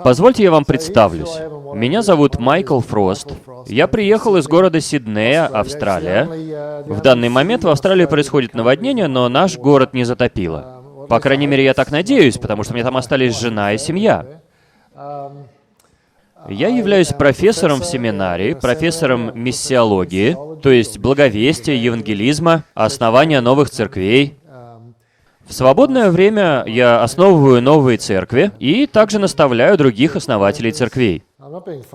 Позвольте я вам представлюсь. Меня зовут Майкл Фрост. Я приехал из города Сиднея, Австралия. В данный момент в Австралии происходит наводнение, но наш город не затопило. По крайней мере, я так надеюсь, потому что у меня там остались жена и семья. Я являюсь профессором в семинарии, профессором миссиологии, то есть благовестия, евангелизма, основания новых церквей. В свободное время я основываю новые церкви и также наставляю других основателей церквей.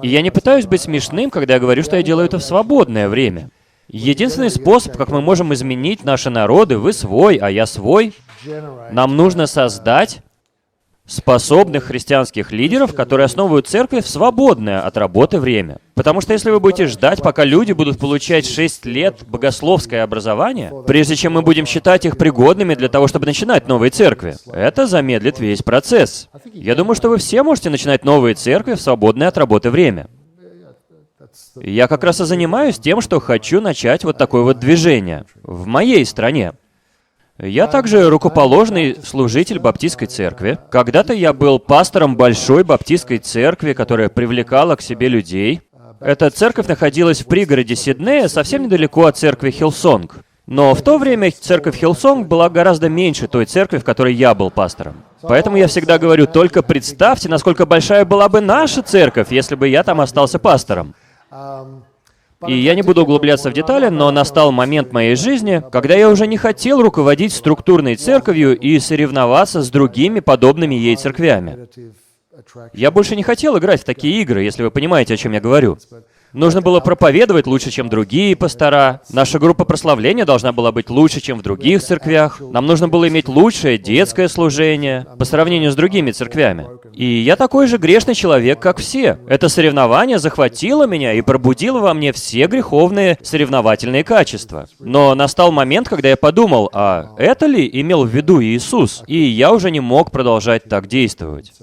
И я не пытаюсь быть смешным, когда я говорю, что я делаю это в свободное время. Единственный способ, как мы можем изменить наши народы, вы свой, а я свой, нам нужно создать способных христианских лидеров, которые основывают церковь в свободное от работы время. Потому что если вы будете ждать, пока люди будут получать 6 лет богословское образование, прежде чем мы будем считать их пригодными для того, чтобы начинать новые церкви, это замедлит весь процесс. Я думаю, что вы все можете начинать новые церкви в свободное от работы время. Я как раз и занимаюсь тем, что хочу начать вот такое вот движение в моей стране. Я также рукоположный служитель баптистской церкви. Когда-то я был пастором большой баптистской церкви, которая привлекала к себе людей. Эта церковь находилась в пригороде Сиднея, совсем недалеко от церкви Хиллсонг. Но в то время церковь Хиллсонг была гораздо меньше той церкви, в которой я был пастором. Поэтому я всегда говорю, только представьте, насколько большая была бы наша церковь, если бы я там остался пастором. И я не буду углубляться в детали, но настал момент моей жизни, когда я уже не хотел руководить структурной церковью и соревноваться с другими подобными ей церквями. Я больше не хотел играть в такие игры, если вы понимаете, о чем я говорю. Нужно было проповедовать лучше, чем другие пастора. Наша группа прославления должна была быть лучше, чем в других церквях. Нам нужно было иметь лучшее детское служение по сравнению с другими церквями. И я такой же грешный человек, как все. Это соревнование захватило меня и пробудило во мне все греховные соревновательные качества. Но настал момент, когда я подумал, а это ли имел в виду Иисус? И я уже не мог продолжать так действовать.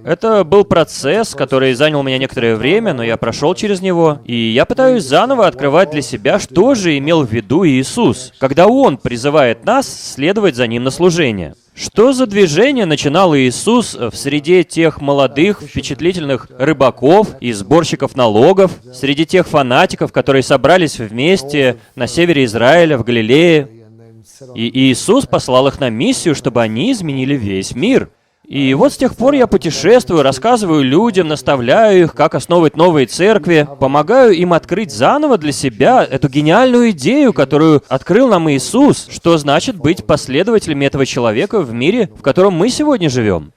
Это был процесс, который занял меня некоторое время, но я прошел через него, и я пытаюсь заново открывать для себя, что же имел в виду Иисус, когда Он призывает нас следовать за Ним на служение. Что за движение начинал Иисус в среде тех молодых, впечатлительных рыбаков и сборщиков налогов, среди тех фанатиков, которые собрались вместе на севере Израиля, в Галилее? И Иисус послал их на миссию, чтобы они изменили весь мир. И вот с тех пор я путешествую, рассказываю людям, наставляю их, как основывать новые церкви, помогаю им открыть заново для себя эту гениальную идею, которую открыл нам Иисус, что значит быть последователями этого человека в мире, в котором мы сегодня живем.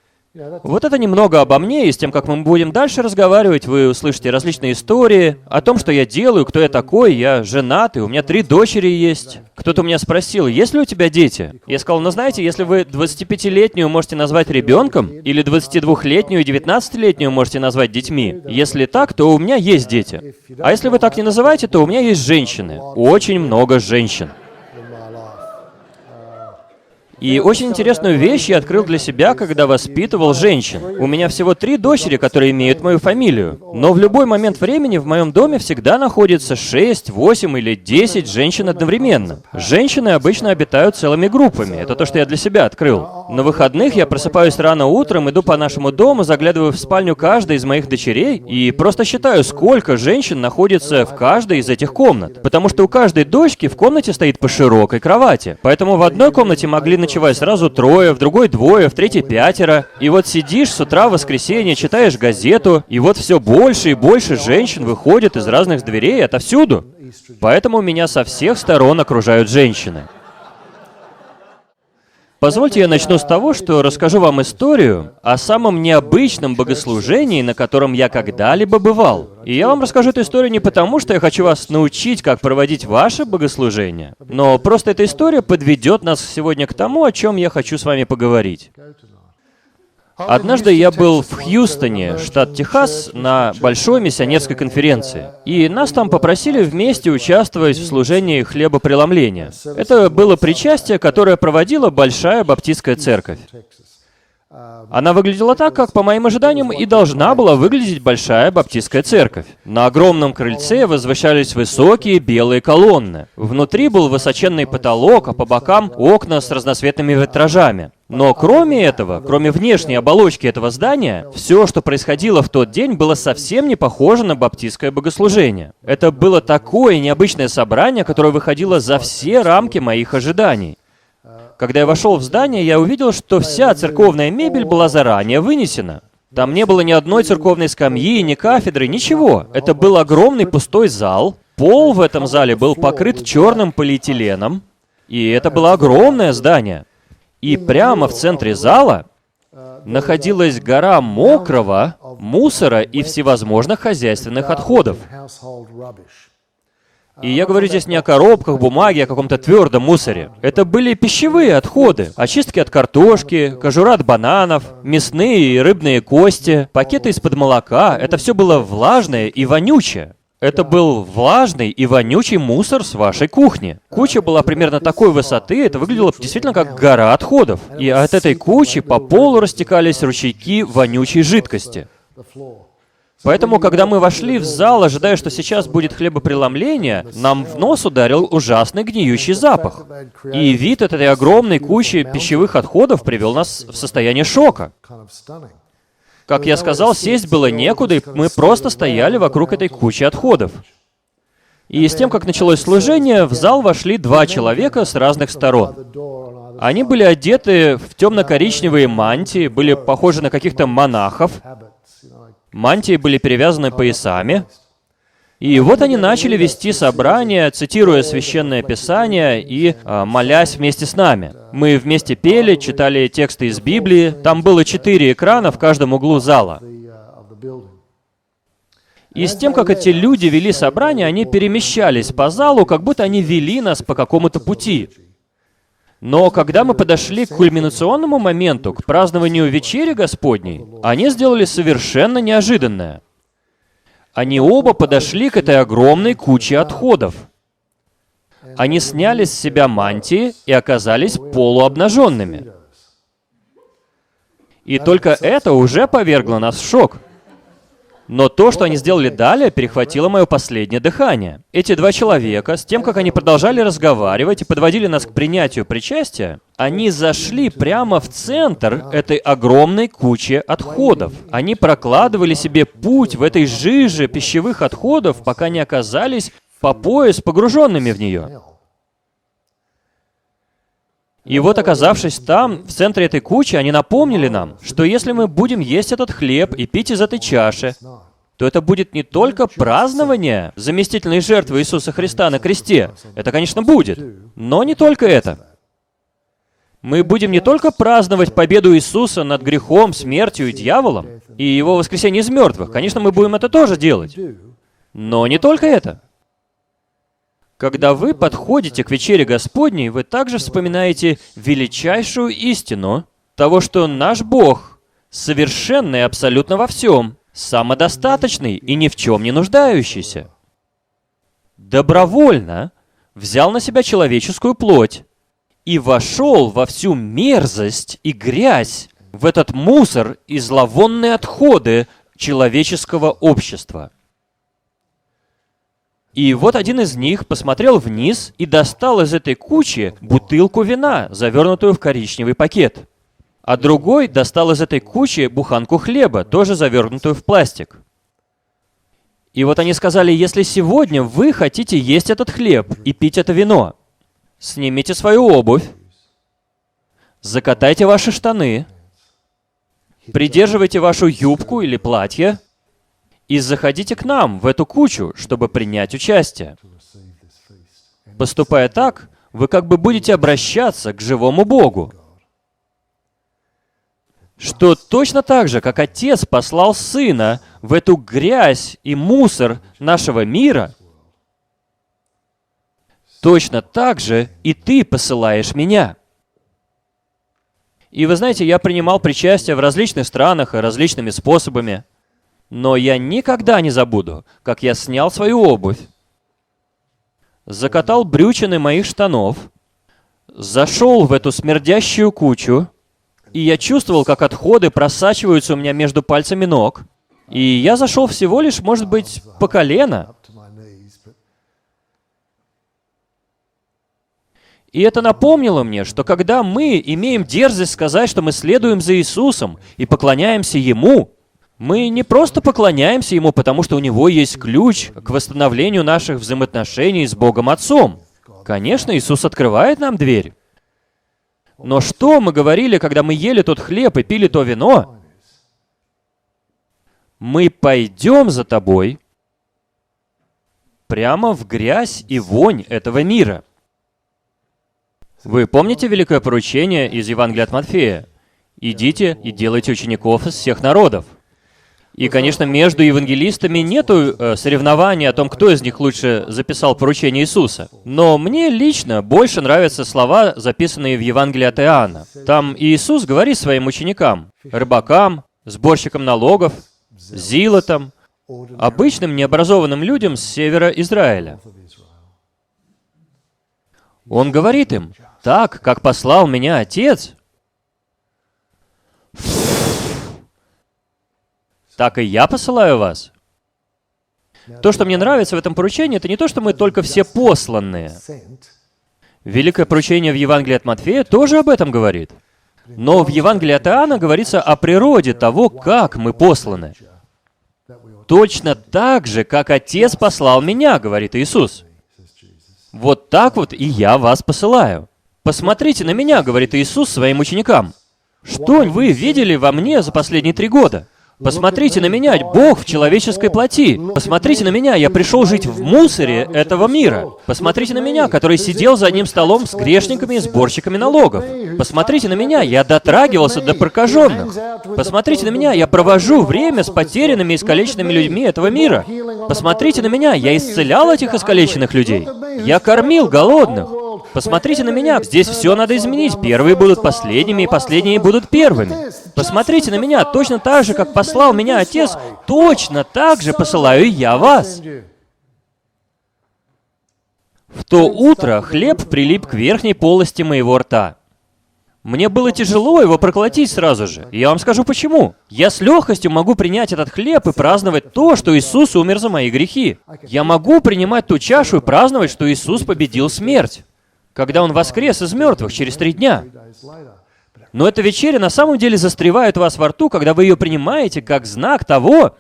Вот это немного обо мне, и с тем, как мы будем дальше разговаривать, вы услышите различные истории о том, что я делаю, кто я такой, я женат, и у меня 3 дочери есть. Кто-то у меня спросил, есть ли у тебя дети? Я сказал, ну знаете, если вы 25-летнюю можете назвать ребенком, или 22-летнюю и 19-летнюю можете назвать детьми, если так, то у меня есть дети. А если вы так не называете, то у меня есть женщины. Очень много женщин. И очень интересную вещь я открыл для себя, когда воспитывал женщин. У меня всего 3 дочери, которые имеют мою фамилию. Но в любой момент времени в моем доме всегда находится 6, 8 или 10 женщин одновременно. Женщины обычно обитают целыми группами. Это то, что я для себя открыл. На выходных я просыпаюсь рано утром, иду по нашему дому, заглядываю в спальню каждой из моих дочерей и просто считаю, сколько женщин находится в каждой из этих комнат. Потому что у каждой дочки в комнате стоит по широкой кровати. Поэтому в одной комнате могли ночевать сразу 3, в другой 2, в третьей 5. И вот сидишь с утра в воскресенье, читаешь газету, и вот все больше и больше женщин выходят из разных дверей отовсюду. Поэтому меня со всех сторон окружают женщины. Позвольте я начну с того, что расскажу вам историю о самом необычном богослужении, на котором я когда-либо бывал. И я вам расскажу эту историю не потому, что я хочу вас научить, как проводить ваше богослужение, но просто эта история подведет нас сегодня к тому, о чем я хочу с вами поговорить. Однажды я был в Хьюстоне, штат Техас, на большой миссионерской конференции. И нас там попросили вместе участвовать в служении хлебопреломления. Это было причастие, которое проводила большая баптистская церковь. Она выглядела так, как, по моим ожиданиям, и должна была выглядеть большая баптистская церковь. На огромном крыльце возвышались высокие белые колонны. Внутри был высоченный потолок, а по бокам окна с разноцветными витражами. Но кроме этого, кроме внешней оболочки этого здания, все, что происходило в тот день, было совсем не похоже на баптистское богослужение. Это было такое необычное собрание, которое выходило за все рамки моих ожиданий. Когда я вошел в здание, я увидел, что вся церковная мебель была заранее вынесена. Там не было ни одной церковной скамьи, ни кафедры, ничего. Это был огромный пустой зал. Пол в этом зале был покрыт черным полиэтиленом. И это было огромное здание. И прямо в центре зала находилась гора мокрого мусора и всевозможных хозяйственных отходов. И я говорю здесь не о коробках, бумаге, о каком-то твердом мусоре. Это были пищевые отходы. Очистки от картошки, кожура от бананов, мясные и рыбные кости, пакеты из-под молока. Это все было влажное и вонючее. Это был влажный и вонючий мусор с вашей кухни. Куча была примерно такой высоты, это выглядело действительно как гора отходов. И от этой кучи по полу растекались ручейки вонючей жидкости. Поэтому, когда мы вошли в зал, ожидая, что сейчас будет хлебопреломление, нам в нос ударил ужасный гниющий запах. И вид этой огромной кучи пищевых отходов привел нас в состояние шока. Как я сказал, сесть было некуда, и мы просто стояли вокруг этой кучи отходов. И с тем, как началось служение, в зал вошли два человека с разных сторон. Они были одеты в темно-коричневые мантии, были похожи на каких-то монахов. Мантии были перевязаны поясами. И вот они начали вести собрание, цитируя Священное Писание и молясь вместе с нами. Мы вместе пели, читали тексты из Библии. Там было 4 экрана в каждом углу зала. И с тем, как эти люди вели собрание, они перемещались по залу, как будто они вели нас по какому-то пути. Но когда мы подошли к кульминационному моменту, к празднованию Вечери Господней, они сделали совершенно неожиданное. Они оба подошли к этой огромной куче отходов. Они сняли с себя мантии и оказались полуобнаженными. И только это уже повергло нас в шок. Но то, что они сделали далее, перехватило мое последнее дыхание. Эти два человека, с тем, как они продолжали разговаривать и подводили нас к принятию причастия, они зашли прямо в центр этой огромной кучи отходов. Они прокладывали себе путь в этой жиже пищевых отходов, пока не оказались по пояс погруженными в нее. И вот, оказавшись там, в центре этой кучи, они напомнили нам, что если мы будем есть этот хлеб и пить из этой чаши, то это будет не только празднование заместительной жертвы Иисуса Христа на кресте. Это, конечно, будет. Но не только это. Мы будем не только праздновать победу Иисуса над грехом, смертью и дьяволом, и Его воскресение из мертвых. Конечно, мы будем это тоже делать. Но не только это. Когда вы подходите к вечере Господней, вы также вспоминаете величайшую истину того, что наш Бог совершенный абсолютно во всем, самодостаточный и ни в чем не нуждающийся, добровольно взял на себя человеческую плоть и вошел во всю мерзость и грязь, в этот мусор и зловонные отходы человеческого общества. И вот один из них посмотрел вниз и достал из этой кучи бутылку вина, завернутую в коричневый пакет. А другой достал из этой кучи буханку хлеба, тоже завернутую в пластик. И вот они сказали, если сегодня вы хотите есть этот хлеб и пить это вино, снимите свою обувь, закатайте ваши штаны, придерживайте вашу юбку или платье, и заходите к нам, в эту кучу, чтобы принять участие. Поступая так, вы как бы будете обращаться к живому Богу. Что точно так же, как Отец послал Сына в эту грязь и мусор нашего мира, точно так же и Ты посылаешь меня. И вы знаете, я принимал причастие в различных странах и различными способами. Но я никогда не забуду, как я снял свою обувь, закатал брючины моих штанов, зашел в эту смердящую кучу, и я чувствовал, как отходы просачиваются у меня между пальцами ног. И я зашел всего лишь, может быть, по колено. И это напомнило мне, что когда мы имеем дерзость сказать, что мы следуем за Иисусом и поклоняемся Ему, мы не просто поклоняемся Ему, потому что у Него есть ключ к восстановлению наших взаимоотношений с Богом Отцом. Конечно, Иисус открывает нам дверь. Но что мы говорили, когда мы ели тот хлеб и пили то вино? Мы пойдем за Тобой прямо в грязь и вонь этого мира. Вы помните великое поручение из Евангелия от Матфея? «Идите и делайте учеников из всех народов». И, конечно, между евангелистами нету соревнований о том, кто из них лучше записал поручение Иисуса. Но мне лично больше нравятся слова, записанные в Евангелии от Иоанна. Там Иисус говорит своим ученикам, рыбакам, сборщикам налогов, зилотам, обычным необразованным людям с севера Израиля. Он говорит им, «Так, как послал меня Отец, так и я посылаю вас». То, что мне нравится в этом поручении, это не то, что мы только все посланные. Великое поручение в Евангелии от Матфея тоже об этом говорит. Но в Евангелии от Иоанна говорится о природе того, как мы посланы. Точно так же, как Отец послал меня, говорит Иисус. Вот так вот и я вас посылаю. Посмотрите на меня, говорит Иисус своим ученикам. Что вы видели во мне за последние 3 года? Посмотрите на меня, Бог в человеческой плоти. Посмотрите на меня, я пришел жить в мусоре этого мира. Посмотрите на меня, который сидел за одним столом с грешниками и сборщиками налогов. Посмотрите на меня, я дотрагивался до прокаженных. Посмотрите на меня, я провожу время с потерянными и искалеченными людьми этого мира. Посмотрите на меня, я исцелял этих искалеченных людей. Я кормил голодных. Посмотрите на меня, здесь все надо изменить. Первые будут последними, и последние будут первыми. Посмотрите на меня, точно так же, как послал меня Отец, точно так же посылаю я вас. В то утро хлеб прилип к верхней полости моего рта. Мне было тяжело его проглотить сразу же. И я вам скажу почему. Я с легкостью могу принять этот хлеб и праздновать то, что Иисус умер за мои грехи. Я могу принимать ту чашу и праздновать, что Иисус победил смерть, когда Он воскрес из мертвых через 3 дня. Но эта вечеря на самом деле застревает у вас во рту, когда вы ее принимаете как знак того,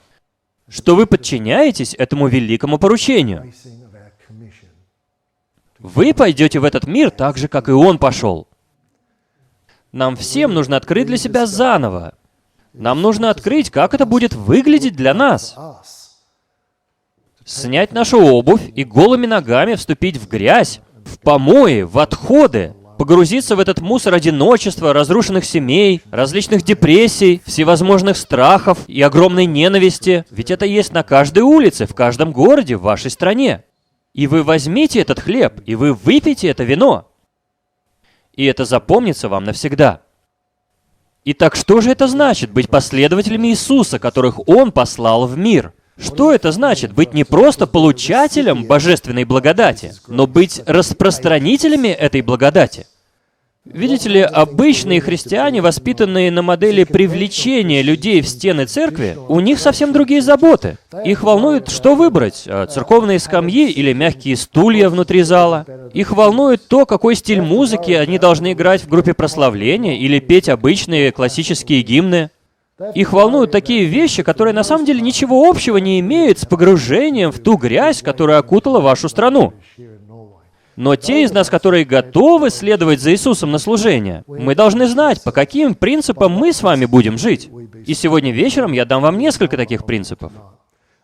что вы подчиняетесь этому великому поручению. Вы пойдете в этот мир так же, как и Он пошел. Нам всем нужно открыть для себя заново. Нам нужно открыть, как это будет выглядеть для нас. Снять нашу обувь и голыми ногами вступить в грязь, в помои, в отходы, погрузиться в этот мусор одиночества, разрушенных семей, различных депрессий, всевозможных страхов и огромной ненависти. Ведь это есть на каждой улице, в каждом городе, в вашей стране. И вы возьмите этот хлеб, и вы выпьете это вино. И это запомнится вам навсегда. Итак, что же это значит быть последователями Иисуса, которых Он послал в мир? Что это значит быть не просто получателем божественной благодати, но быть распространителями этой благодати? Видите ли, обычные христиане, воспитанные на модели привлечения людей в стены церкви, у них совсем другие заботы. Их волнует, что выбрать, церковные скамьи или мягкие стулья внутри зала. Их волнует то, какой стиль музыки они должны играть в группе прославления или петь обычные классические гимны. Их волнуют такие вещи, которые на самом деле ничего общего не имеют с погружением в ту грязь, которая окутала вашу страну. Но те из нас, которые готовы следовать за Иисусом на служение, мы должны знать, по каким принципам мы с вами будем жить. И сегодня вечером я дам вам несколько таких принципов.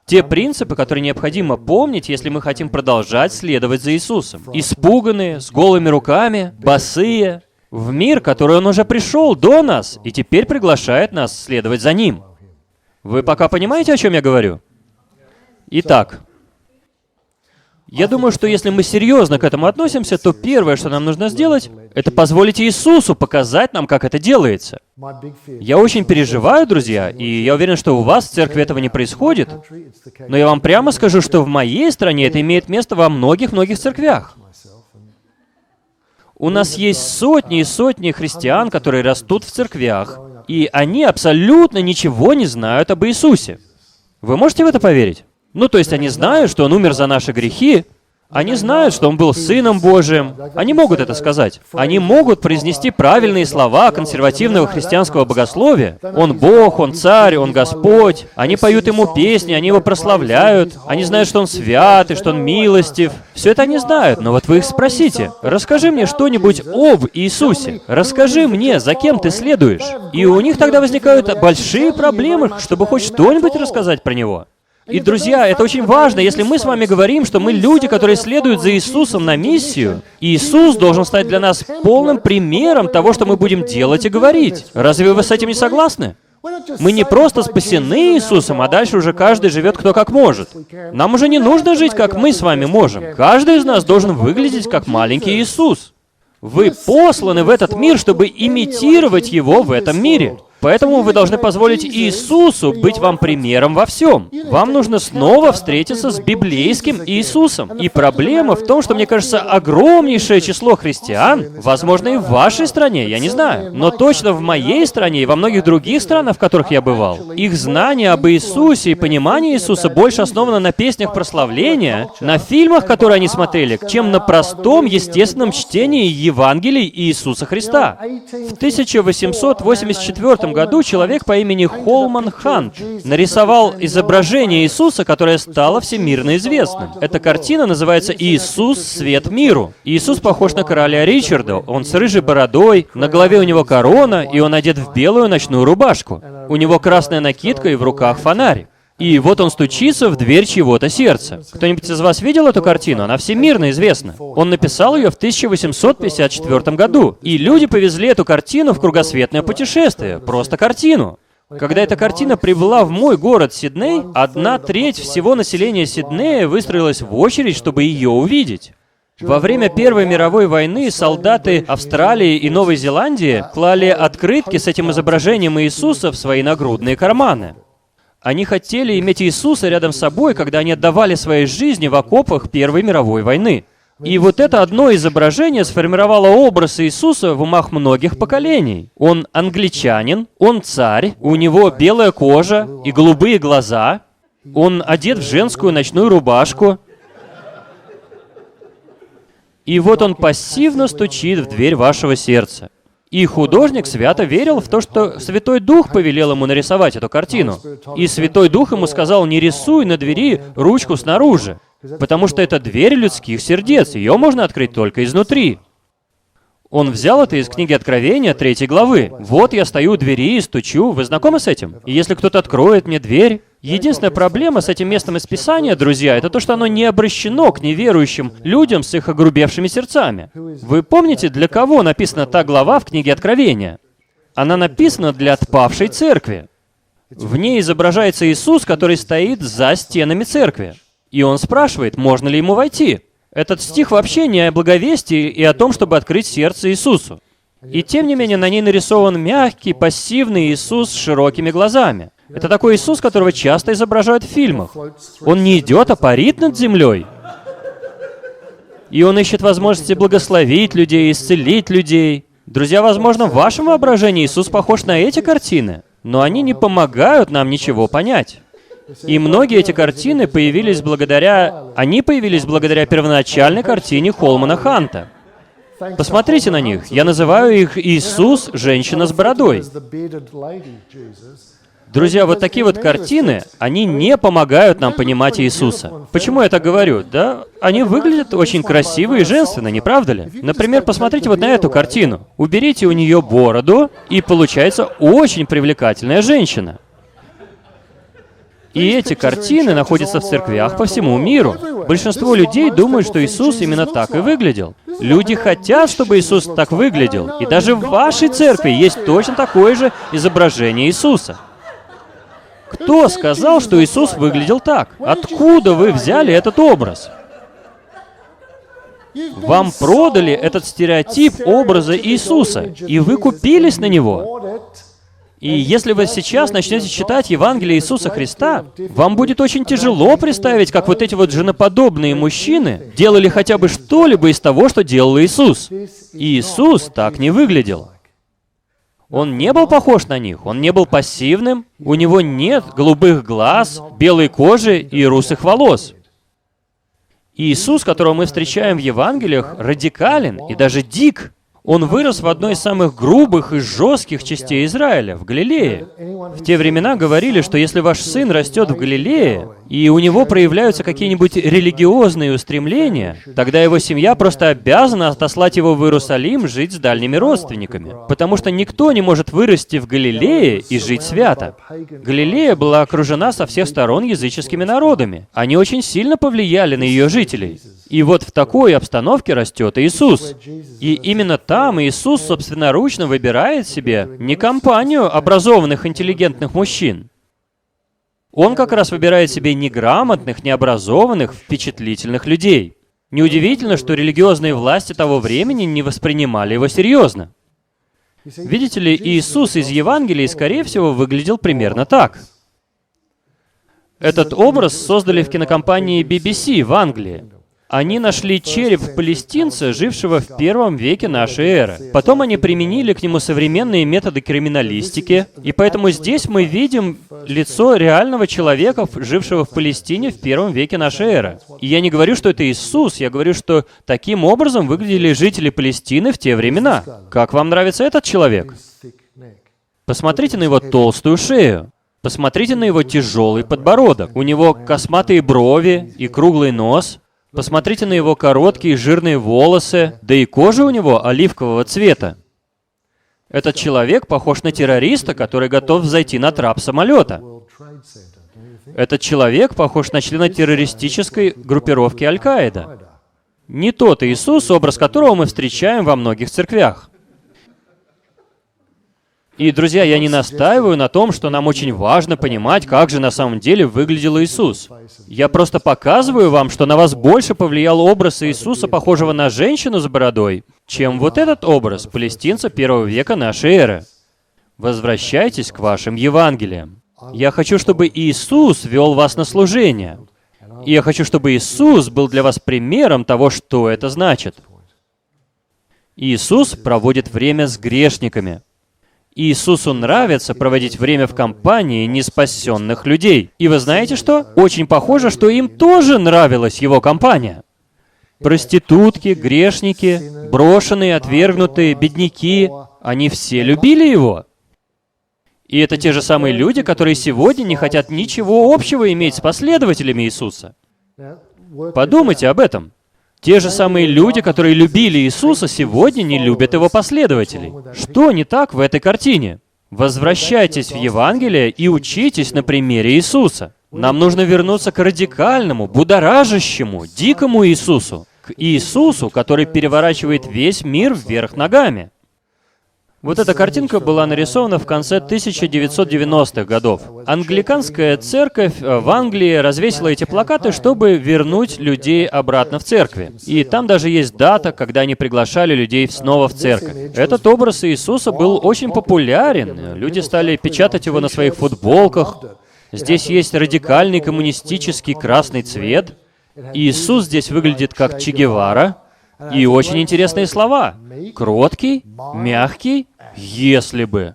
Те принципы, которые необходимо помнить, если мы хотим продолжать следовать за Иисусом. Испуганные, с голыми руками, босые, в мир, который Он уже пришел до нас и теперь приглашает нас следовать за Ним. Вы пока понимаете, о чем я говорю? Итак, я думаю, что если мы серьезно к этому относимся, то первое, что нам нужно сделать, это позволить Иисусу показать нам, как это делается. Я очень переживаю, друзья, и я уверен, что у вас в церкви этого не происходит, но я вам прямо скажу, что в моей стране это имеет место во многих-многих церквях. У нас есть сотни и сотни христиан, которые растут в церквях, и они абсолютно ничего не знают об Иисусе. Вы можете в это поверить? Ну, то есть они знают, что Он умер за наши грехи, Они знают, что Он был Сыном Божиим. Они могут это сказать. Они могут произнести правильные слова консервативного христианского богословия. Он Бог, Он Царь, Он Господь. Они поют Ему песни, они Его прославляют. Они знают, что Он свят и что Он милостив. Все это они знают, но вот вы их спросите: расскажи мне что-нибудь об Иисусе. Расскажи мне, за кем ты следуешь. И у них тогда возникают большие проблемы, чтобы хоть что-нибудь рассказать про Него. И, друзья, это очень важно, если мы с вами говорим, что мы люди, которые следуют за Иисусом на миссию, Иисус должен стать для нас полным примером того, что мы будем делать и говорить. Разве вы с этим не согласны? Мы не просто спасены Иисусом, а дальше уже каждый живет кто как может. Нам уже не нужно жить, как мы с вами можем. Каждый из нас должен выглядеть как маленький Иисус. Вы посланы в этот мир, чтобы имитировать Его в этом мире. Поэтому вы должны позволить Иисусу быть вам примером во всем. Вам нужно снова встретиться с библейским Иисусом. И проблема в том, что, мне кажется, огромнейшее число христиан, возможно, и в вашей стране, я не знаю, но точно в моей стране и во многих других странах, в которых я бывал, их знание об Иисусе и понимание Иисуса больше основано на песнях прославления, на фильмах, которые они смотрели, чем на простом, естественном чтении Евангелий Иисуса Христа. В 1884 году человек по имени Холман Хант нарисовал изображение Иисуса, которое стало всемирно известным. Эта картина называется «Иисус. Свет миру». Иисус похож на короля Ричарда. Он с рыжей бородой, на голове у него корона, и он одет в белую ночную рубашку. У него красная накидка и в руках фонарь. И вот он стучится в дверь чьего-то сердца. Кто-нибудь из вас видел эту картину? Она всемирно известна. Он написал ее в 1854 году. И люди повезли эту картину в кругосветное путешествие. Просто картину. Когда эта картина прибыла в мой город Сидней, 1/3 всего населения Сиднея выстроилась в очередь, чтобы ее увидеть. Во время Первой мировой войны солдаты Австралии и Новой Зеландии клали открытки с этим изображением Иисуса в свои нагрудные карманы. Они хотели иметь Иисуса рядом с собой, когда они отдавали свои жизни в окопах Первой мировой войны. И вот это одно изображение сформировало образ Иисуса в умах многих поколений. Он англичанин, он царь, у него белая кожа и голубые глаза, он одет в женскую ночную рубашку. И вот он пассивно стучит в дверь вашего сердца. И художник свято верил в то, что Святой Дух повелел ему нарисовать эту картину. И Святой Дух ему сказал: не рисуй на двери ручку снаружи, потому что это дверь людских сердец, ее можно открыть только изнутри. Он взял это из книги Откровения, 3 главы. «Вот я стою у двери и стучу». Вы знакомы с этим? И если кто-то откроет мне дверь... Единственная проблема с этим местом из Писания, друзья, это то, что оно не обращено к неверующим людям с их огрубевшими сердцами. Вы помните, для кого написана та глава в книге Откровения? Она написана для отпавшей церкви. В ней изображается Иисус, который стоит за стенами церкви. И он спрашивает, можно ли ему войти. Этот стих вообще не о благовестии и о том, чтобы открыть сердце Иисусу. И тем не менее на ней нарисован мягкий, пассивный Иисус с широкими глазами. Это такой Иисус, которого часто изображают в фильмах. Он не идет, а парит над землей. И он ищет возможности благословить людей, исцелить людей. Друзья, возможно, в вашем воображении Иисус похож на эти картины, но они не помогают нам ничего понять. И многие эти картины появились благодаря первоначальной картине Холмана Ханта. Посмотрите на них. Я называю их «Иисус, женщина с бородой». Друзья, вот такие вот картины, они не помогают нам понимать Иисуса. Почему я так говорю? Да, они выглядят очень красиво и женственно, не правда ли? Например, посмотрите вот на эту картину. Уберите у нее бороду, и получается очень привлекательная женщина. И эти картины находятся в церквях по всему миру. Большинство людей думают, что Иисус именно так и выглядел. Люди хотят, чтобы Иисус так выглядел. И даже в вашей церкви есть точно такое же изображение Иисуса. Кто сказал, что Иисус выглядел так? Откуда вы взяли этот образ? Вам продали этот стереотип образа Иисуса, и вы купились на него. И если вы сейчас начнете читать Евангелие Иисуса Христа, вам будет очень тяжело представить, как вот эти вот женоподобные мужчины делали хотя бы что-либо из того, что делал Иисус. И Иисус так не выглядел. Он не был похож на них, он не был пассивным, у него нет голубых глаз, белой кожи и русых волос. Иисус, которого мы встречаем в Евангелиях, радикален и даже дик. Он вырос в одной из самых грубых и жестких частей Израиля, в Галилее. В те времена говорили, что если ваш сын растет в Галилее, и у него проявляются какие-нибудь религиозные устремления, тогда его семья просто обязана отослать его в Иерусалим жить с дальними родственниками. Потому что никто не может вырасти в Галилее и жить свято. Галилея была окружена со всех сторон языческими народами. Они очень сильно повлияли на ее жителей. И вот в такой обстановке растет Иисус. И именно там Иисус собственноручно выбирает себе не компанию образованных, интеллигентных мужчин. Он как раз выбирает себе неграмотных, необразованных, впечатлительных людей. Неудивительно, что религиозные власти того времени не воспринимали его серьезно. Видите ли, Иисус из Евангелий, скорее всего, выглядел примерно так. Этот образ создали в кинокомпании BBC в Англии. Они нашли череп палестинца, жившего в 1 веке нашей эры. Потом они применили к нему современные методы криминалистики, и поэтому здесь мы видим лицо реального человека, жившего в Палестине в 1 веке нашей эры. И я не говорю, что это Иисус, я говорю, что таким образом выглядели жители Палестины в те времена. Как вам нравится этот человек? Посмотрите на его толстую шею. Посмотрите на его тяжелый подбородок. У него косматые брови и круглый нос. Посмотрите на его короткие жирные волосы, да и кожа у него оливкового цвета. Этот человек похож на террориста, который готов взойти на трап самолета. Этот человек похож на члена террористической группировки Аль-Каида. Не тот Иисус, образ которого мы встречаем во многих церквях. И, друзья, я не настаиваю на том, что нам очень важно понимать, как же на самом деле выглядел Иисус. Я просто показываю вам, что на вас больше повлиял образ Иисуса, похожего на женщину с бородой, чем вот этот образ палестинца 1 века нашей эры. Возвращайтесь к вашим Евангелиям. Я хочу, чтобы Иисус вел вас на служение. И я хочу, чтобы Иисус был для вас примером того, что это значит. Иисус проводит время с грешниками. Иисусу нравится проводить время в компании неспасенных людей. И вы знаете что? Очень похоже, что им тоже нравилась его компания. Проститутки, грешники, брошенные, отвергнутые, бедняки, они все любили его. И это те же самые люди, которые сегодня не хотят ничего общего иметь с последователями Иисуса. Подумайте об этом. Те же самые люди, которые любили Иисуса, сегодня не любят его последователей. Что не так в этой картине? Возвращайтесь в Евангелие и учитесь на примере Иисуса. Нам нужно вернуться к радикальному, будоражащему, дикому Иисусу. К Иисусу, который переворачивает весь мир вверх ногами. Вот эта картинка была нарисована в конце 1990-х годов. Англиканская церковь в Англии развесила эти плакаты, чтобы вернуть людей обратно в церкви. И там даже есть дата, когда они приглашали людей снова в церковь. Этот образ Иисуса был очень популярен. Люди стали печатать его на своих футболках. Здесь есть радикальный коммунистический красный цвет. Иисус здесь выглядит как Че Гевара. И очень интересные слова. Кроткий, мягкий, если бы.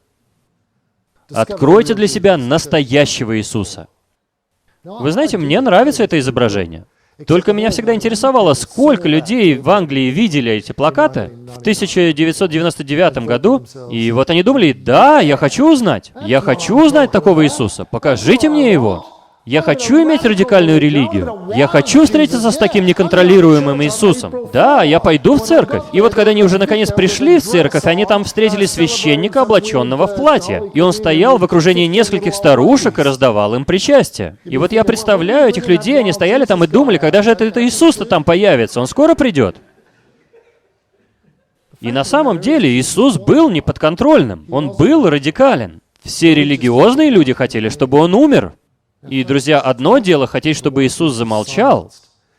Откройте для себя настоящего Иисуса. Вы знаете, мне нравится это изображение. Только меня всегда интересовало, сколько людей в Англии видели эти плакаты в 1999 году, и вот они думали, да, я хочу узнать такого Иисуса, покажите мне его. Я хочу иметь радикальную религию. Я хочу встретиться с таким неконтролируемым Иисусом. Да, я пойду в церковь. И вот когда они уже наконец пришли в церковь, они там встретили священника, облаченного в платье. И он стоял в окружении нескольких старушек и раздавал им причастие. И вот я представляю этих людей, они стояли там и думали, когда же это Иисус-то там появится? Он скоро придет? И на самом деле Иисус был неподконтрольным. Он был радикален. Все религиозные люди хотели, чтобы он умер. И, друзья, одно дело хотеть, чтобы Иисус замолчал.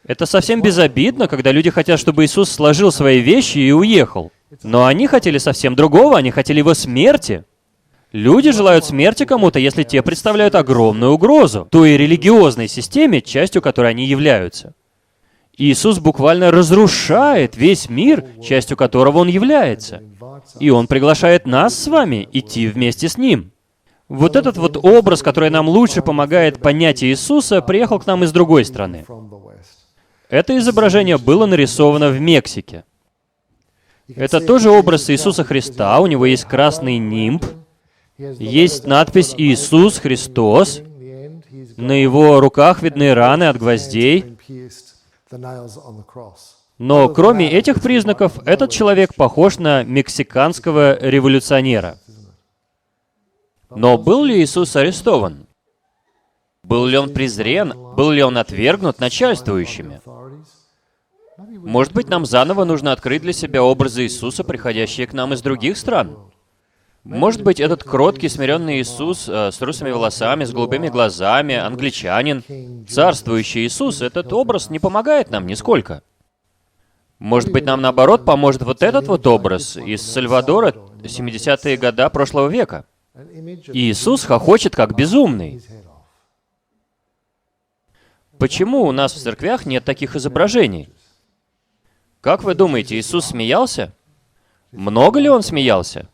Это совсем безобидно, когда люди хотят, чтобы Иисус сложил свои вещи и уехал. Но они хотели совсем другого, они хотели его смерти. Люди желают смерти кому-то, если те представляют огромную угрозу той религиозной системе, частью которой они являются. Иисус буквально разрушает весь мир, частью которого Он является. И Он приглашает нас с вами идти вместе с Ним. Вот этот вот образ, который нам лучше помогает понять Иисуса, приехал к нам из другой страны. Это изображение было нарисовано в Мексике. Это тоже образ Иисуса Христа. У него есть красный нимб, есть надпись «Иисус Христос». На его руках видны раны от гвоздей. Но кроме этих признаков, этот человек похож на мексиканского революционера. Но был ли Иисус арестован? Был ли он презрен? Был ли он отвергнут начальствующими? Может быть, нам заново нужно открыть для себя образы Иисуса, приходящие к нам из других стран? Может быть, этот кроткий, смиренный Иисус с русыми волосами, с голубыми глазами, англичанин, царствующий Иисус, этот образ не помогает нам нисколько. Может быть, нам наоборот поможет вот этот вот образ из Сальвадора 70-е годы прошлого века. Иисус хохочет как безумный. Почему у нас в церквях нет таких изображений? Как вы думаете, Иисус смеялся? Много ли он смеялся?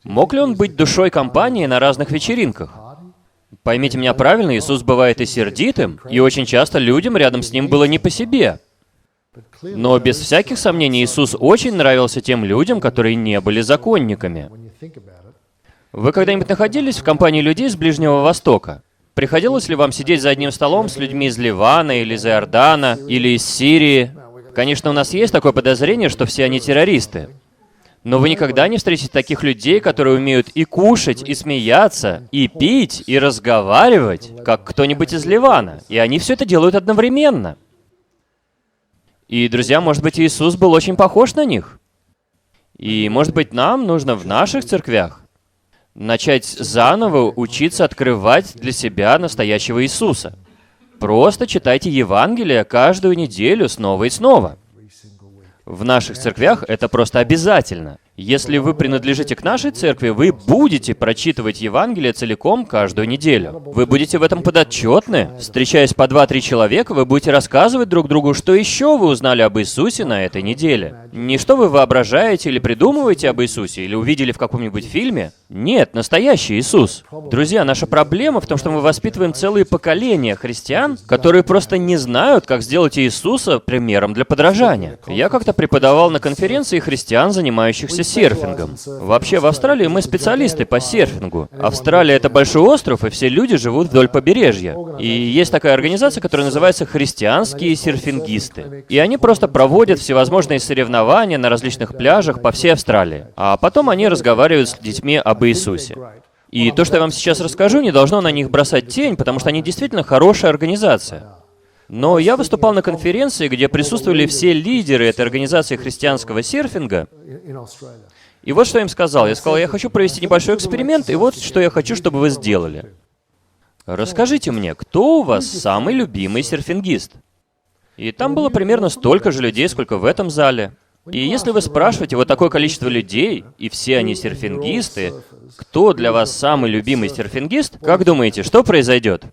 Мог ли он быть душой компании на разных вечеринках? Поймите меня правильно, Иисус бывает и сердитым, и очень часто людям рядом с ним было не по себе. Но без всяких сомнений Иисус очень нравился тем людям, которые не были законниками. Вы когда-нибудь находились в компании людей с Ближнего Востока? Приходилось ли вам сидеть за одним столом с людьми из Ливана, или из Иордана, или из Сирии? Конечно, у нас есть такое подозрение, что все они террористы. Но вы никогда не встретите таких людей, которые умеют и кушать, и смеяться, и пить, и разговаривать, как кто-нибудь из Ливана. И они все это делают одновременно. И, друзья, может быть, Иисус был очень похож на них. И, может быть, нам нужно в наших церквях начать заново учиться открывать для себя настоящего Иисуса. Просто читайте Евангелие каждую неделю снова и снова. В наших церквях это просто обязательно. Если вы принадлежите к нашей церкви, вы будете прочитывать Евангелие целиком каждую неделю. Вы будете в этом подотчетны. Встречаясь по 2-3 человека, вы будете рассказывать друг другу, что еще вы узнали об Иисусе на этой неделе. Не что вы воображаете или придумываете об Иисусе, или увидели в каком-нибудь фильме. Нет, настоящий Иисус. Друзья, наша проблема в том, что мы воспитываем целые поколения христиан, которые просто не знают, как сделать Иисуса примером для подражания. Я как-то преподавал на конференции христиан, занимающихся серфингом. Вообще, в Австралии мы специалисты по серфингу. Австралия — это большой остров, и все люди живут вдоль побережья. И есть такая организация, которая называется «Христианские серфингисты». И они просто проводят всевозможные соревнования на различных пляжах по всей Австралии. А потом они разговаривают с детьми об Иисусе. И то, что я вам сейчас расскажу, не должно на них бросать тень, потому что они действительно хорошая организация. Но я выступал на конференции, где присутствовали все лидеры этой организации христианского серфинга. И вот что я им сказал. Я сказал, я хочу провести небольшой эксперимент, и вот что я хочу, чтобы вы сделали. Расскажите мне, кто у вас самый любимый серфингист? И там было примерно столько же людей, сколько в этом зале. И если вы спрашиваете вот такое количество людей, и все они серфингисты, кто для вас самый любимый серфингист, как думаете, что произойдет?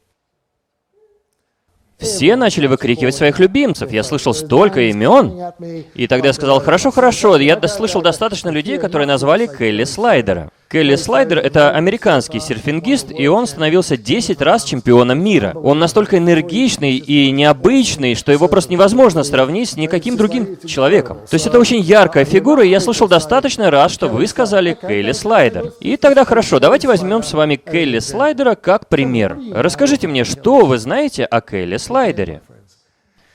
Все начали выкрикивать своих любимцев. Я слышал столько имен. И тогда я сказал, хорошо, я слышал достаточно людей, которые назвали Келли Слайдера. Келли Слайдер — это американский серфингист, и он становился 10 раз чемпионом мира. Он настолько энергичный и необычный, что его просто невозможно сравнить с никаким другим человеком. То есть это очень яркая фигура, и я слышал достаточно раз, что вы сказали Келли Слайдер. И тогда хорошо, давайте возьмем с вами Келли Слайдера как пример. Расскажите мне, что вы знаете о Келли Слайдере?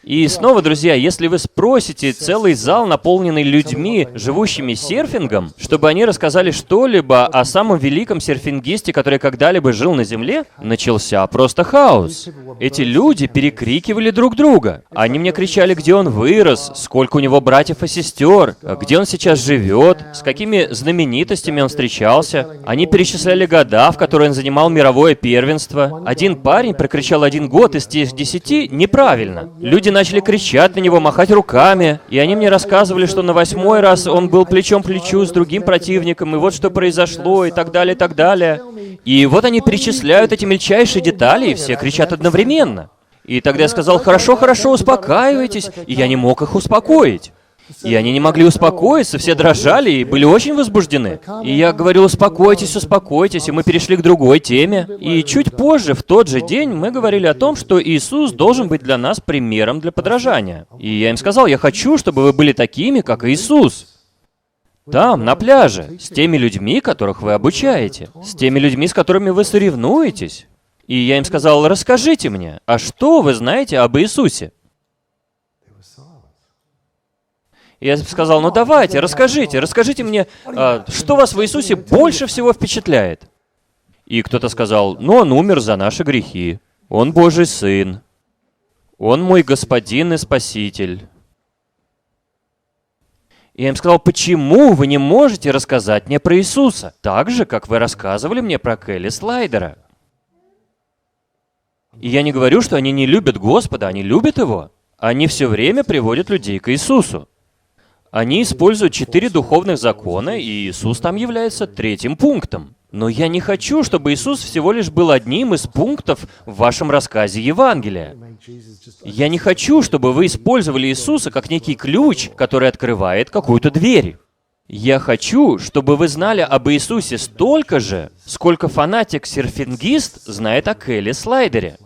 И снова, друзья, если вы спросите целый зал, наполненный людьми, живущими серфингом, чтобы они рассказали что-либо о самом великом серфингисте, который когда-либо жил на Земле, начался просто хаос. Эти люди перекрикивали друг друга. Они мне кричали, где он вырос, сколько у него братьев и сестер, где он сейчас живет, с какими знаменитостями он встречался. Они перечисляли года, в которые он занимал мировое первенство. Один парень прокричал 1 год из тех 10 неправильно. Люди начали кричать на него, махать руками, и они мне рассказывали, что на 8-й раз он был плечом к плечу с другим противником, и вот что произошло, и так далее, и так далее. И вот они перечисляют эти мельчайшие детали, и все кричат одновременно. И тогда я сказал, хорошо, успокаивайтесь, и я не мог их успокоить. И они не могли успокоиться, все дрожали и были очень возбуждены. И я говорил: успокойтесь, успокойтесь, и мы перешли к другой теме. И чуть позже, в тот же день, мы говорили о том, что Иисус должен быть для нас примером для подражания. И я им сказал: я хочу, чтобы вы были такими, как Иисус. Там, на пляже, с теми людьми, которых вы обучаете, с теми людьми, с которыми вы соревнуетесь. И я им сказал: расскажите мне, а что вы знаете об Иисусе? И я сказал: ну давайте, расскажите мне, что вас в Иисусе больше всего впечатляет? И кто-то сказал: ну, он умер за наши грехи, он Божий Сын, он мой Господин и Спаситель. И я им сказал: почему вы не можете рассказать мне про Иисуса, так же, как вы рассказывали мне про Келли Слайдера? И я не говорю, что они не любят Господа, они любят Его. Они все время приводят людей к Иисусу. Они используют 4 духовных закона, и Иисус там является 3-м пунктом. Но я не хочу, чтобы Иисус всего лишь был одним из пунктов в вашем рассказе Евангелия. Я не хочу, чтобы вы использовали Иисуса как некий ключ, который открывает какую-то дверь. Я хочу, чтобы вы знали об Иисусе столько же, сколько фанатик-серфингист знает о Келли Слайдере.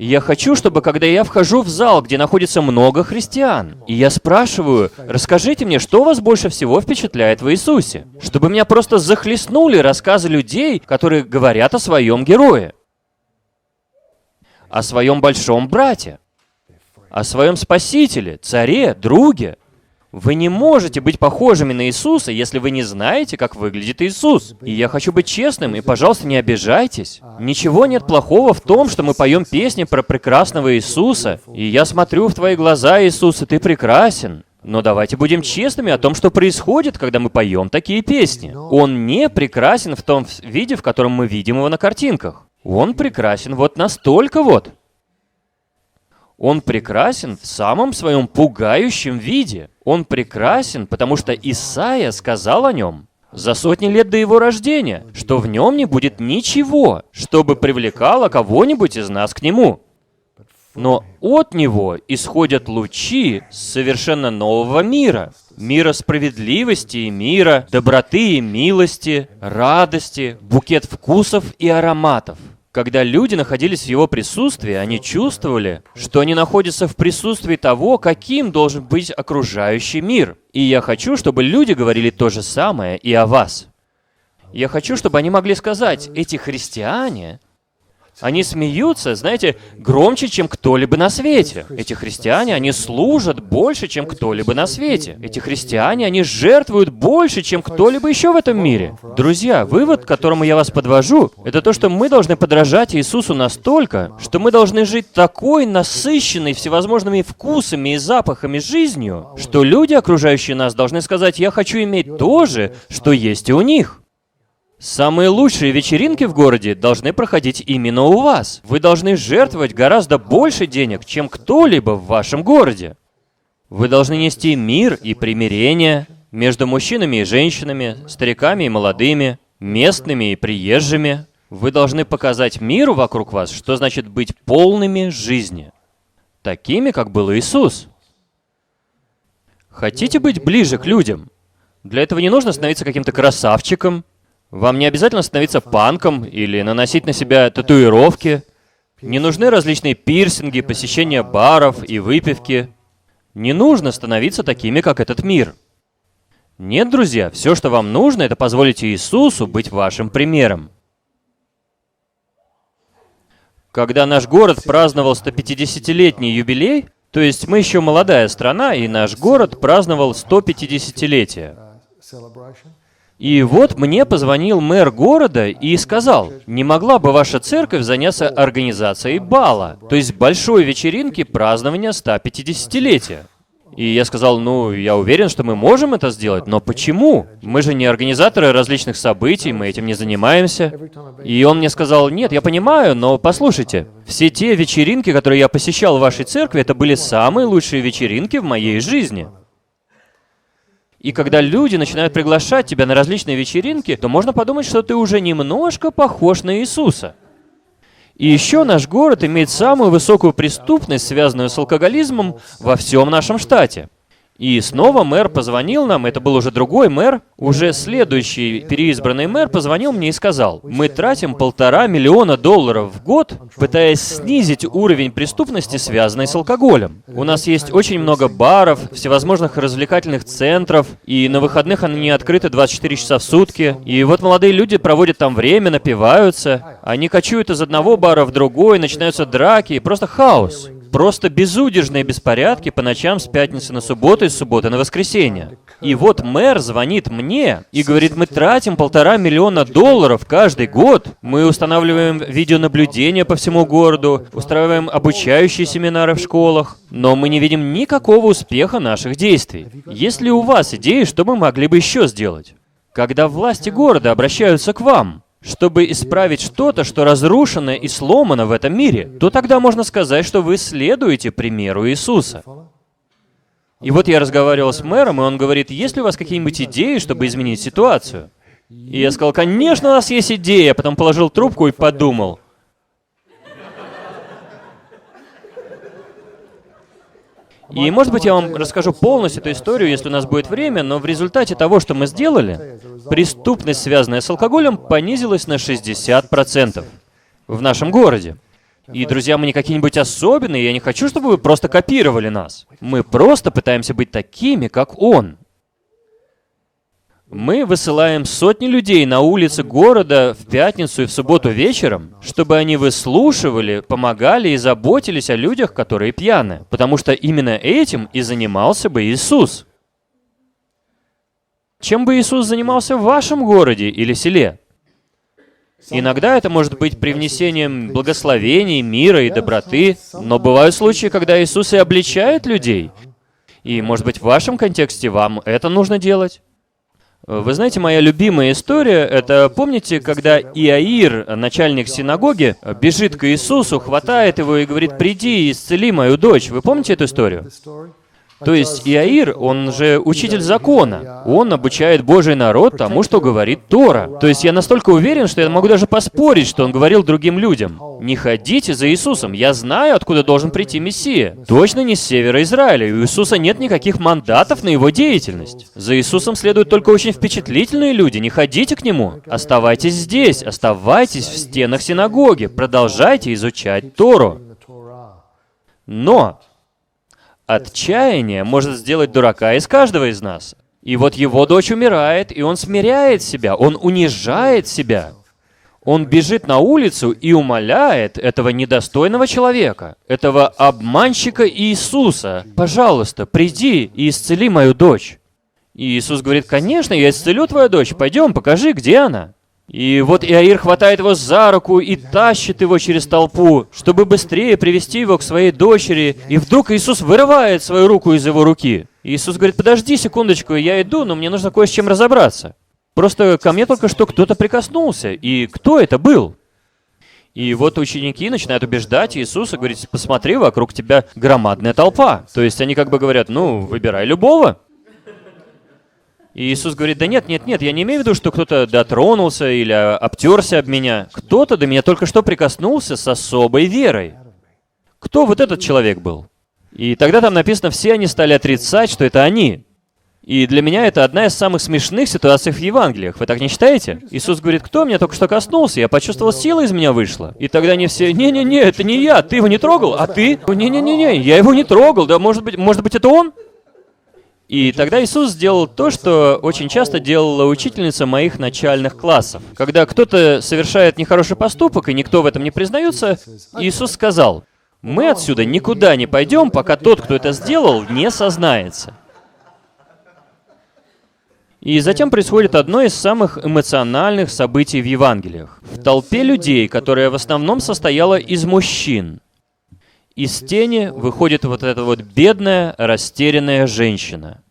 Я хочу, чтобы, когда я вхожу в зал, где находится много христиан, и я спрашиваю: расскажите мне, что вас больше всего впечатляет в Иисусе? Чтобы меня просто захлестнули рассказы людей, которые говорят о своем герое, о своем большом брате, о своем Спасителе, царе, друге. Вы не можете быть похожими на Иисуса, если вы не знаете, как выглядит Иисус. И я хочу быть честным, и, пожалуйста, не обижайтесь. Ничего нет плохого в том, что мы поем песни про прекрасного Иисуса. И я смотрю в твои глаза, Иисус, и ты прекрасен. Но давайте будем честными о том, что происходит, когда мы поем такие песни. Он не прекрасен в том виде, в котором мы видим его на картинках. Он прекрасен вот настолько вот. Он прекрасен в самом своем пугающем виде. Он прекрасен, потому что Исаия сказал о нем за сотни лет до его рождения, что в нем не будет ничего, чтобы привлекало кого-нибудь из нас к нему. Но от него исходят лучи совершенно нового мира. Мира справедливости и мира, доброты и милости, радости, букет вкусов и ароматов. Когда люди находились в его присутствии, они чувствовали, что они находятся в присутствии того, каким должен быть окружающий мир. И я хочу, чтобы люди говорили то же самое и о вас. Я хочу, чтобы они могли сказать: эти христиане, они смеются, знаете, громче, чем кто-либо на свете. Эти христиане, они служат больше, чем кто-либо на свете. Эти христиане, они жертвуют больше, чем кто-либо еще в этом мире. Друзья, вывод, к которому я вас подвожу, это то, что мы должны подражать Иисусу настолько, что мы должны жить такой насыщенной всевозможными вкусами и запахами жизнью, что люди, окружающие нас, должны сказать: я хочу иметь то же, что есть и у них. Самые лучшие вечеринки в городе должны проходить именно у вас. Вы должны жертвовать гораздо больше денег, чем кто-либо в вашем городе. Вы должны нести мир и примирение между мужчинами и женщинами, стариками и молодыми, местными и приезжими. Вы должны показать миру вокруг вас, что значит быть полными жизни. Такими, как был Иисус. Хотите быть ближе к людям? Для этого не нужно становиться каким-то красавчиком. Вам не обязательно становиться панком или наносить на себя татуировки. Не нужны различные пирсинги, посещение баров и выпивки. Не нужно становиться такими, как этот мир. Нет, друзья, все, что вам нужно, это позволить Иисусу быть вашим примером. Когда наш город праздновал 150-летний юбилей, то есть мы еще молодая страна, и наш город праздновал 150-летие. И вот мне позвонил мэр города и сказал: не могла бы ваша церковь заняться организацией бала, то есть большой вечеринки празднования 150-летия. И я сказал: ну, я уверен, что мы можем это сделать, но почему? Мы же не организаторы различных событий, мы этим не занимаемся. И он мне сказал: нет, я понимаю, но послушайте, все те вечеринки, которые я посещал в вашей церкви, это были самые лучшие вечеринки в моей жизни. И когда люди начинают приглашать тебя на различные вечеринки, то можно подумать, что ты уже немножко похож на Иисуса. И еще наш город имеет самую высокую преступность, связанную с алкоголизмом, во всем нашем штате. И снова мэр позвонил нам, это был уже другой мэр, уже следующий переизбранный мэр позвонил мне и сказал: мы тратим $1,5 миллиона в год, пытаясь снизить уровень преступности, связанной с алкоголем. У нас есть очень много баров, всевозможных развлекательных центров, и на выходных они открыты 24 часа в сутки. И вот молодые люди проводят там время, напиваются, они кочуют из одного бара в другой, начинаются драки, и просто хаос. Просто безудержные беспорядки по ночам с пятницы на субботу и с субботы на воскресенье. И вот мэр звонит мне и говорит: мы тратим $1,5 миллиона каждый год. Мы устанавливаем видеонаблюдение по всему городу, устраиваем обучающие семинары в школах, но мы не видим никакого успеха наших действий. Есть ли у вас идеи, что мы могли бы еще сделать? Когда власти города обращаются к вам, чтобы исправить что-то, что разрушено и сломано в этом мире, то тогда можно сказать, что вы следуете примеру Иисуса. И вот я разговаривал с мэром, и он говорит: есть ли у вас какие-нибудь идеи, чтобы изменить ситуацию? И я сказал: конечно, у нас есть идея. Потом положил трубку и подумал. И, может быть, я вам расскажу полностью эту историю, если у нас будет время, но в результате того, что мы сделали, преступность, связанная с алкоголем, понизилась на 60% в нашем городе. И, друзья, мы не какие-нибудь особенные, я не хочу, чтобы вы просто копировали нас. Мы просто пытаемся быть такими, как Он. Мы высылаем сотни людей на улицы города в пятницу и в субботу вечером, чтобы они выслушивали, помогали и заботились о людях, которые пьяны. Потому что именно этим и занимался бы Иисус. Чем бы Иисус занимался в вашем городе или селе? Иногда это может быть привнесением благословений, мира и доброты, но бывают случаи, когда Иисус и обличает людей. И, может быть, в вашем контексте вам это нужно делать. Вы знаете, моя любимая история, это, помните, когда Иаир, начальник синагоги, бежит к Иисусу, хватает его и говорит: «Приди и исцели мою дочь». Вы помните эту историю? То есть Иаир, он же учитель закона. Он обучает Божий народ тому, что говорит Тора. То есть я настолько уверен, что я могу даже поспорить, что он говорил другим людям: «Не ходите за Иисусом, я знаю, откуда должен прийти Мессия. Точно не с севера Израиля, и у Иисуса нет никаких мандатов на его деятельность. За Иисусом следуют только очень впечатлительные люди, не ходите к Нему. Оставайтесь здесь, оставайтесь в стенах синагоги, продолжайте изучать Тору». Но отчаяние может сделать дурака из каждого из нас. И вот его дочь умирает, и он смиряет себя, он унижает себя. Он бежит на улицу и умоляет этого недостойного человека, этого обманщика Иисуса: «Пожалуйста, приди и исцели мою дочь». И Иисус говорит: «Конечно, я исцелю твою дочь, пойдем, покажи, где она». И вот Иаир хватает его за руку и тащит его через толпу, чтобы быстрее привести его к своей дочери. И вдруг Иисус вырывает свою руку из его руки. И Иисус говорит: «Подожди секундочку, я иду, но мне нужно кое с чем разобраться. Просто ко мне только что кто-то прикоснулся. И кто это был?» И вот ученики начинают убеждать Иисуса, говорить: «Посмотри, вокруг тебя громадная толпа». То есть они как бы говорят: «Ну, выбирай любого». И Иисус говорит: «Да нет, я не имею в виду, что кто-то дотронулся или обтерся об меня. Кто-то до меня только что прикоснулся с особой верой». Кто вот этот человек был? И тогда там написано: все они стали отрицать, что это они. И для меня это одна из самых смешных ситуаций в Евангелиях. Вы так не считаете? Иисус говорит: «Кто меня только что коснулся? Я почувствовал, сила из меня вышла». И тогда они все: «Не-не-не, это не я, ты его не трогал, а ты?» «Не-не-не, я его не трогал, да может быть это он?» И тогда Иисус сделал то, что очень часто делала учительница моих начальных классов. Когда кто-то совершает нехороший поступок, и никто в этом не признается, Иисус сказал: «Мы отсюда никуда не пойдем, пока тот, кто это сделал, не сознается». И затем происходит одно из самых эмоциональных событий в Евангелиях. В толпе людей, которая в основном состояла из мужчин, из тени выходит вот эта вот бедная, растерянная женщина.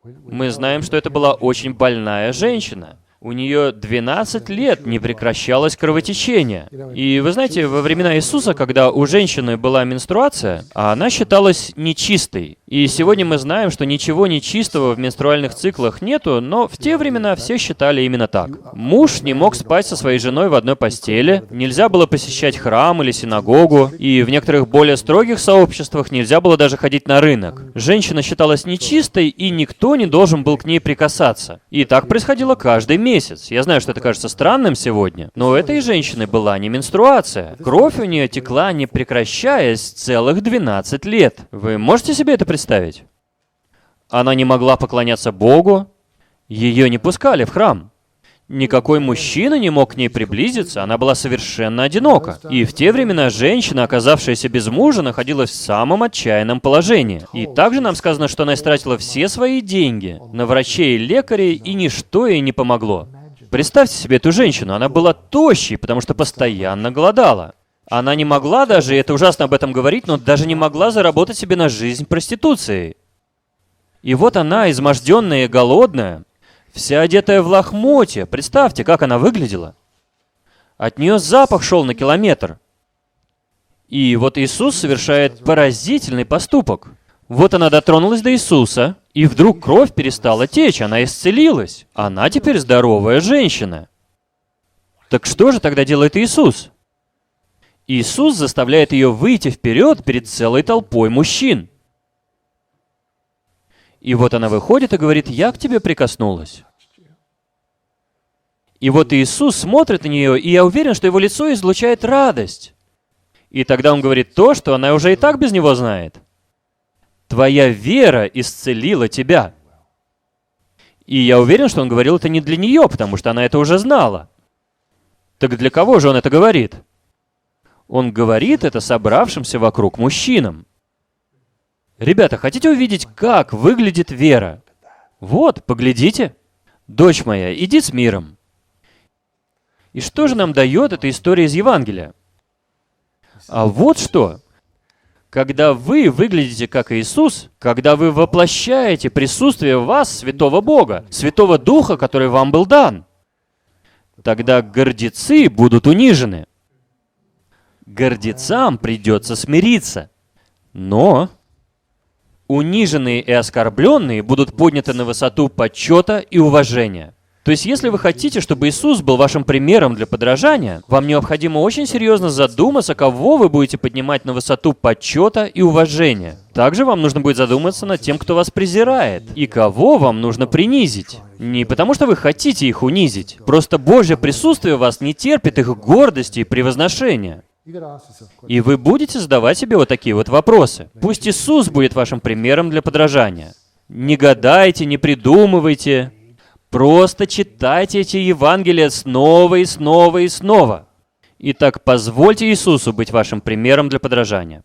Мы знаем, что это была очень больная женщина. У нее 12 лет не прекращалось кровотечение. И вы знаете, во времена Иисуса, когда у женщины была менструация, она считалась нечистой. И сегодня мы знаем, что ничего нечистого в менструальных циклах нету, но в те времена все считали именно так. Муж не мог спать со своей женой в одной постели, нельзя было посещать храм или синагогу, и в некоторых более строгих сообществах нельзя было даже ходить на рынок. Женщина считалась нечистой, и никто не должен был к ней прикасаться. И так происходило каждый месяц. Я знаю, что это кажется странным сегодня, но у этой женщины была не менструация. Кровь у нее текла, не прекращаясь, целых 12 лет. Вы можете себе это представить? Она не могла поклоняться Богу, ее не пускали в храм. Никакой мужчина не мог к ней приблизиться, она была совершенно одинока. И в те времена женщина, оказавшаяся без мужа, находилась в самом отчаянном положении. И также нам сказано, что она истратила все свои деньги на врачей и лекарей, и ничто ей не помогло. Представьте себе эту женщину, она была тощей, потому что постоянно голодала. Она не могла даже, и это ужасно об этом говорить, но даже не могла заработать себе на жизнь проституцией. И вот она, изможденная и голодная, вся одетая в лохмотья. Представьте, как она выглядела. От нее запах шел на километр. И вот Иисус совершает поразительный поступок. Вот она дотронулась до Иисуса, и вдруг кровь перестала течь, она исцелилась. Она теперь здоровая женщина. Так что же тогда делает Иисус? Иисус заставляет ее выйти вперед перед целой толпой мужчин. И вот она выходит и говорит: «Я к тебе прикоснулась». И вот Иисус смотрит на нее, и я уверен, что его лицо излучает радость. И тогда он говорит то, что она уже и так без него знает. «Твоя вера исцелила тебя». И я уверен, что он говорил это не для нее, потому что она это уже знала. Так для кого же он это говорит? Он говорит это собравшимся вокруг мужчинам. Ребята, хотите увидеть, как выглядит вера? Вот, поглядите. Дочь моя, иди с миром. И что же нам дает эта история из Евангелия? А вот что. Когда вы выглядите как Иисус, когда вы воплощаете присутствие в вас Святого Бога, Святого Духа, который вам был дан, тогда гордецы будут унижены. Гордецам придется смириться. Но униженные и оскорбленные будут подняты на высоту почета и уважения. То есть, если вы хотите, чтобы Иисус был вашим примером для подражания, вам необходимо очень серьезно задуматься, кого вы будете поднимать на высоту почета и уважения. Также вам нужно будет задуматься над тем, кто вас презирает, и кого вам нужно принизить. Не потому, что вы хотите их унизить. Просто Божье присутствие в вас не терпит их гордости и превозношения. И вы будете задавать себе вот такие вот вопросы. Пусть Иисус будет вашим примером для подражания. Не гадайте, не придумывайте. Просто читайте эти Евангелия снова и снова и снова. Итак, позвольте Иисусу быть вашим примером для подражания.